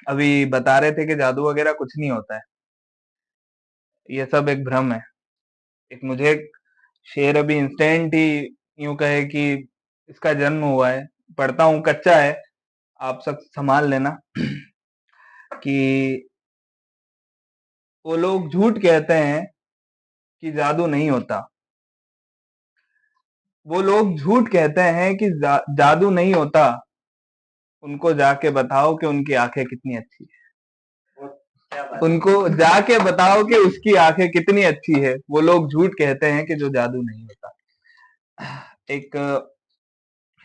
अभी बता रहे थे कि जादू वगैरह कुछ नहीं होता है, ये सब एक भ्रम है। एक मुझे एक शेर अभी इंस्टेंट ही यूं कहे कि इसका जन्म हुआ है, पढ़ता हूँ, कच्चा है, आप सब संभाल लेना। कि वो लोग झूठ कहते हैं कि जादू नहीं होता, वो लोग झूठ कहते हैं कि जादू नहीं होता, उनको जाके बताओ कि उनकी आंखें कितनी अच्छी है, उनको जाके बताओ कि उसकी आंखें कितनी अच्छी है। वो लोग झूठ कहते हैं कि जो जादू नहीं होता। एक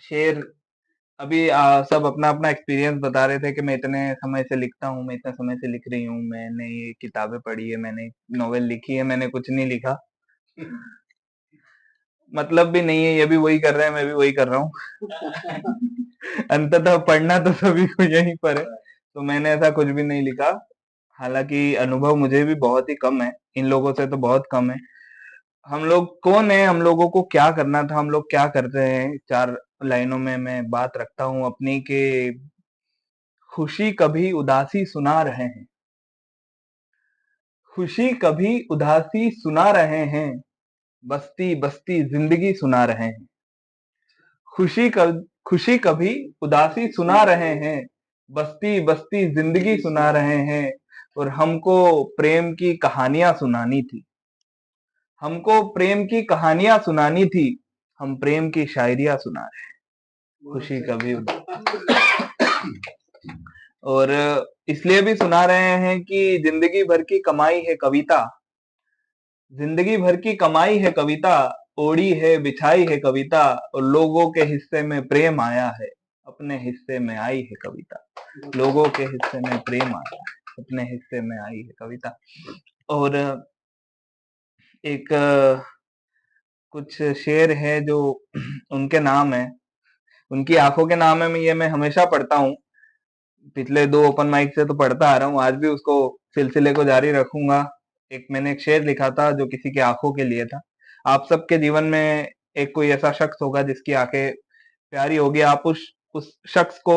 शेर अभी सब अपना अपना एक्सपीरियंस बता रहे थे कि मैं इतने समय से लिखता हूँ, मैं इतने समय से लिख रही हूँ, मैंने ये किताबें पढ़ी है, मैंने नॉवेल लिखी है, मैंने कुछ नहीं लिखा। मतलब भी नहीं है, ये भी वही कर रहे हैं, मैं भी वही कर रहा हूँ। अंततः पढ़ना तो सभी को यहीं पर है, तो मैंने ऐसा कुछ भी नहीं लिखा। हालांकि अनुभव मुझे भी बहुत ही कम है, इन लोगों से तो बहुत कम है। हम लोग कौन है, हम लोगों को क्या करना था, हम लोग क्या करते हैं, 4 लाइनों में मैं बात रखता हूँ अपनी के खुशी कभी उदासी सुना रहे हैं, खुशी कभी उदासी सुना रहे हैं, बस्ती बस्ती जिंदगी सुना रहे हैं। खुशी कभी उदासी सुना रहे हैं, बस्ती बस्ती जिंदगी सुना रहे हैं। और हमको प्रेम की कहानियां सुनानी थी, हमको प्रेम की कहानियां सुनानी थी, हम प्रेम की शायरियां सुना रहे हैं। खुशी कभी और इसलिए भी सुना रहे हैं कि जिंदगी भर की कमाई है कविता, जिंदगी भर की कमाई है कविता, ओढ़ी है बिछाई है कविता, और लोगों के हिस्से में प्रेम आया है, अपने हिस्से में आई है कविता। लोगों के हिस्से में प्रेम आया है, अपने हिस्से में आई है कविता। और एक कुछ शेर है जो उनके नाम है, उनकी आंखों के नाम है, मैं हमेशा पढ़ता हूँ, पिछले 2 ओपन माइक से तो पढ़ता आ रहा हूँ, आज भी उसको सिलसिले को जारी रखूंगा। मैंने एक शेर लिखा था जो किसी की आंखों के लिए था। आप सबके जीवन में एक कोई ऐसा शख्स होगा जिसकी आंखें प्यारी होगी, आप उस शख्स को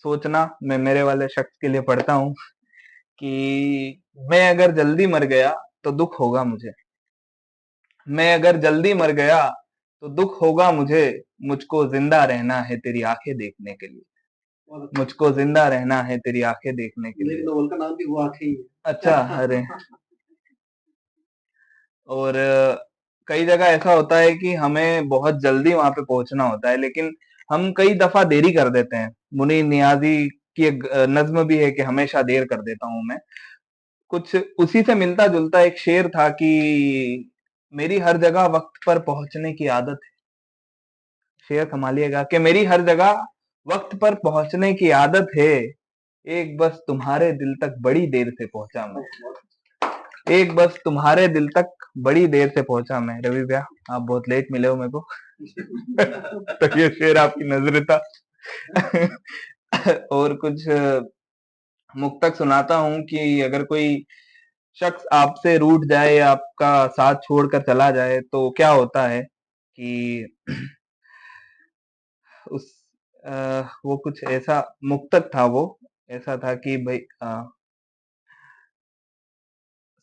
सोचना। मैं मेरे वाले शख्स के लिए पढ़ता हूँ कि मैं अगर जल्दी मर गया तो दुख होगा मुझे, मैं अगर जल्दी मर गया तो दुख होगा मुझे, मुझको जिंदा रहना है तेरी आंखें देखने के लिए, मुझको जिंदा रहना है तेरी आंखें देखने के लिए। नॉवल का नाम भी वो आंखें ही है। अच्छा, अरे। और कई जगह ऐसा होता है कि हमें बहुत जल्दी वहां पे पहुंचना होता है, लेकिन हम कई दफा देरी कर देते हैं। मुनी नियाजी की एक नज्म भी है कि हमेशा देर कर देता हूं मैं। कुछ उसी से मिलता जुलता एक शेर था कि मेरी हर जगह वक्त पर पहुंचने की आदत है। शेर संभालिएगा कि मेरी हर जगह वक्त पर पहुंचने की आदत है, एक बस तुम्हारे दिल तक बड़ी देर से पहुंचा मैं, एक बस तुम्हारे दिल तक बड़ी देर से पहुंचा मैं। रवि भैया, आप बहुत लेट मिले हो मेरे को। तो ये शेर आपकी नजर था। और कुछ मुक्तक सुनाता हूं कि अगर कोई शख्स आपसे रूठ जाए या आपका साथ छोड़कर चला जाए तो क्या होता है कि उस वो कुछ ऐसा मुक्तक था, वो ऐसा था कि भाई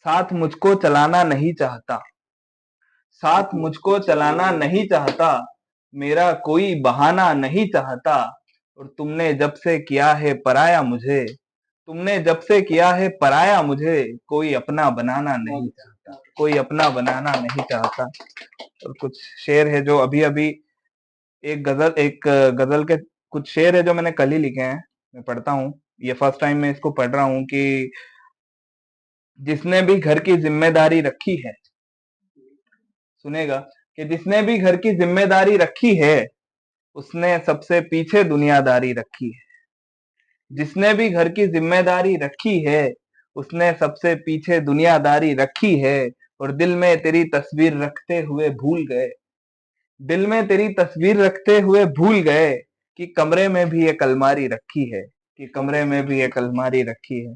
साथ मुझको चलाना नहीं चाहता, साथ मुझको चलाना नहीं चाहता, मेरा कोई बहाना नहीं चाहता, और तुमने जब से किया है पराया मुझे, तुमने जब से किया है पराया मुझे, कोई अपना बनाना नहीं चाहता, कोई अपना बनाना नहीं चाहता। और कुछ शेर है जो अभी अभी एक गजल के कुछ शेर है जो मैंने कल ही लिखे हैं, मैं पढ़ता हूँ। ये फर्स्ट टाइम मैं इसको पढ़ रहा हूँ कि जिसने भी घर की जिम्मेदारी रखी है, सुनेगा, कि जिसने भी घर की जिम्मेदारी रखी है, उसने सबसे पीछे दुनियादारी रखी है, जिसने भी घर की जिम्मेदारी रखी है, उसने सबसे पीछे दुनियादारी रखी है। और दिल में तेरी तस्वीर रखते हुए भूल गए, दिल में तेरी तस्वीर रखते हुए भूल गए कि कमरे में भी एक अलमारी रखी है, कि कमरे में भी एक अलमारी रखी है।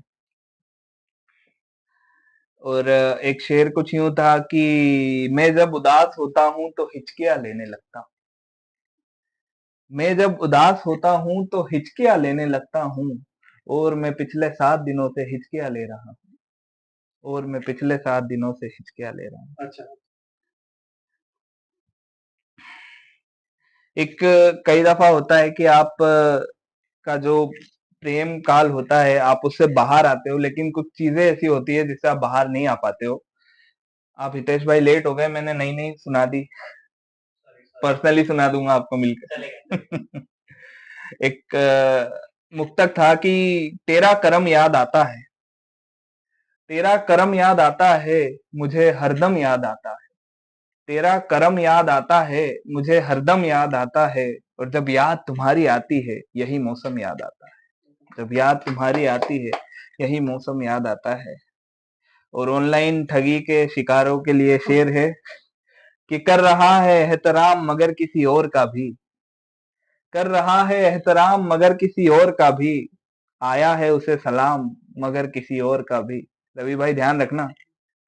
और एक शेर कुछ यूं था कि मैं जब उदास होता हूं तो हिचकियां लेने लगता हूं, मैं जब उदास होता हूं तो हिचकियां लेने लगता हूं, और मैं पिछले 7 दिनों से हिचकियाँ ले रहा हूँ। और मैं पिछले 7 दिनों से हिचकियाँ ले रहा हूँ। अच्छा। एक कई दफा होता है कि आप का जो प्रेम काल होता है आप उससे बाहर आते हो, लेकिन कुछ चीजें ऐसी होती है जिससे आप बाहर नहीं आ पाते हो। आप हितेश भाई लेट हो गए, मैंने नई नई सुना दी, पर्सनली सुना दूंगा आपको मिलकर। एक मुक्तक था कि तेरा करम याद आता है, तेरा करम याद आता है, मुझे हरदम याद आता है। तेरा करम याद आता है, मुझे हरदम याद आता है। और जब याद तुम्हारी आती है, यही मौसम याद आता है। जब याद तुम्हारी आती है, यही मौसम याद आता है। और ऑनलाइन ठगी के शिकारों के लिए शेर है कि कर रहा है एहतराम मगर किसी और का भी, कर रहा है एहतराम मगर किसी और का भी, आया है उसे सलाम मगर किसी और का भी। रवि भाई ध्यान रखना,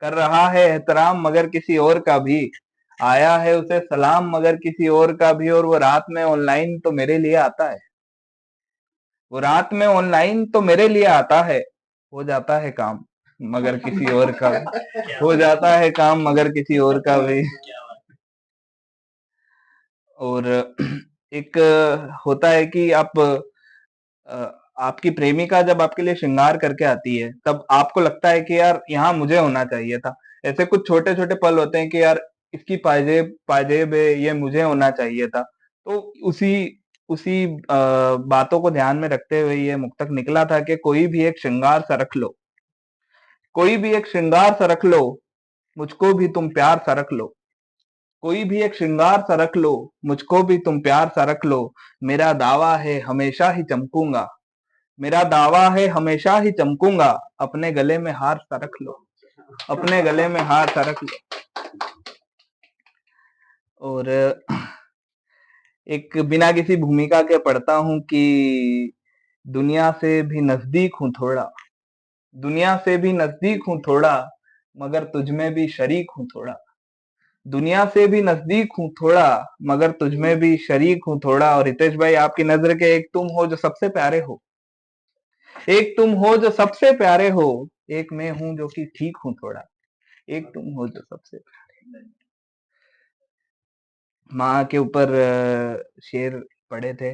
कर रहा है एहतराम मगर किसी और का भी, आया है उसे सलाम मगर किसी और का भी। और वो रात में ऑनलाइन तो मेरे लिए आता है, वो रात में ऑनलाइन तो मेरे लिए आता है। हो जाता है काम मगर किसी और का भी, हो जाता है काम मगर किसी और का भी। और एक होता है कि आप आपकी प्रेमिका जब आपके लिए श्रृंगार करके आती है, तब आपको लगता है कि यार यहाँ मुझे होना चाहिए था। ऐसे कुछ छोटे छोटे पल होते हैं कि यार इसकी पाजेब पाजेब है, ये मुझे होना चाहिए था। तो उसी उसी बातों को ध्यान में रखते हुए ये मुक्तक निकला था कि कोई भी एक श्रृंगार सा रख लो, कोई भी एक श्रृंगार सा रख लो, मुझको भी तुम प्यार सा रख लो। कोई भी एक श्रृंगार सा रख लो, मुझको भी तुम प्यार सा रख लो। मेरा दावा है हमेशा ही चमकूंगा, मेरा दावा है हमेशा ही चमकूंगा। अपने गले में हार सा रख लो, अपने गले में हार सा रख लो। और एक बिना किसी भूमिका के पढ़ता हूं कि दुनिया से भी नजदीक हूं थोड़ा, दुनिया से भी नजदीक हूं थोड़ा, मगर तुझमें भी शरीक हूं थोड़ा। दुनिया से भी नजदीक हूं थोड़ा, मगर तुझमें भी शरीक हूं थोड़ा। और हितेश भाई आपकी नजर के एक तुम हो जो सबसे प्यारे हो, एक तुम हो जो सबसे प्यारे हो, एक मैं हूं जो कि ठीक हूं थोड़ा, एक तुम हो जो सबसे प्यारे। माँ के ऊपर शेर पढ़े थे।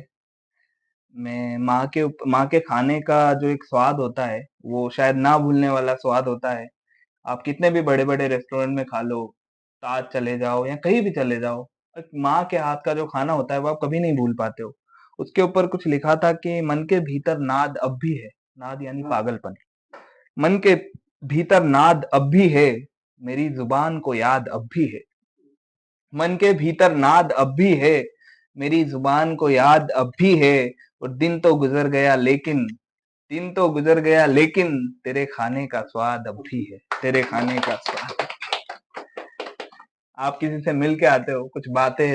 मैं माँ के खाने का जो एक स्वाद होता है, वो शायद ना भूलने वाला स्वाद होता है। आप कितने भी बड़े बड़े रेस्टोरेंट में खा लो, ताज चले जाओ या कहीं भी चले जाओ, माँ के हाथ का जो खाना होता है वो आप कभी नहीं भूल पाते हो। उसके ऊपर कुछ लिखा था कि मन के भीतर नाद अब भी है, नाद यानी पागलपन, मन के भीतर नाद अब भी है, मेरी जुबान को याद अब भी है। मन के भीतर नाद अब भी है, मेरी जुबान को याद अब भी है। और दिन तो गुजर गया लेकिन, दिन तो गुजर गया लेकिन तेरे खाने का स्वाद अब भी है, तेरे खाने का स्वाद। आप किसी से मिल के आते हो, कुछ बातें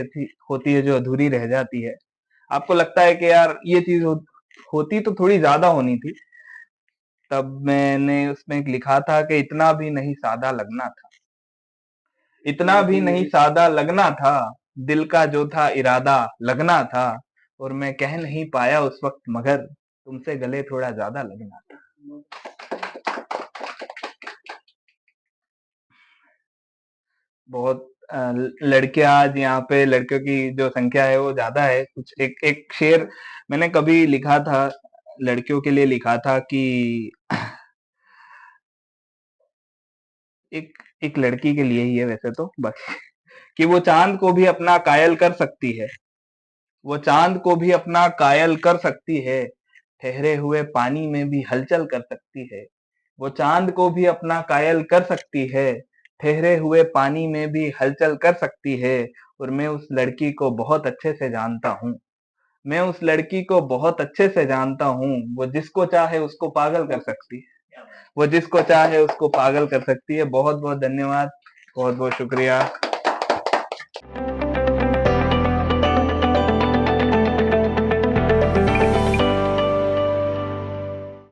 होती है जो अधूरी रह जाती है। आपको लगता है कि यार ये चीज होती तो थोड़ी ज्यादा होनी थी। तब मैंने उसमें लिखा था कि इतना भी नहीं सादा लगना था, इतना भी नहीं सादा लगना था, दिल का जो था इरादा लगना था। और मैं कह नहीं पाया उस वक्त मगर तुमसे गले थोड़ा ज्यादा लगना था। बहुत लड़के आज यहाँ पे, लड़कियों की जो संख्या है वो ज्यादा है। कुछ एक एक शेर मैंने कभी लिखा था, लड़कियों के लिए लिखा था कि एक एक लड़की के लिए ही है वैसे तो, बस कि वो चांद को भी अपना कायल कर सकती है, वो चांद को भी अपना कायल कर सकती है, ठहरे हुए पानी में भी हलचल कर सकती है। वो चांद को भी अपना कायल कर सकती है, ठहरे हुए पानी में भी हलचल कर सकती है। और मैं उस लड़की को बहुत अच्छे से जानता हूँ, मैं उस लड़की को बहुत अच्छे से जानता हूँ। वो जिसको चाहे उसको पागल कर सकती है, वो जिसको चाहे उसको पागल कर सकती है। बहुत बहुत धन्यवाद, बहुत बहुत शुक्रिया।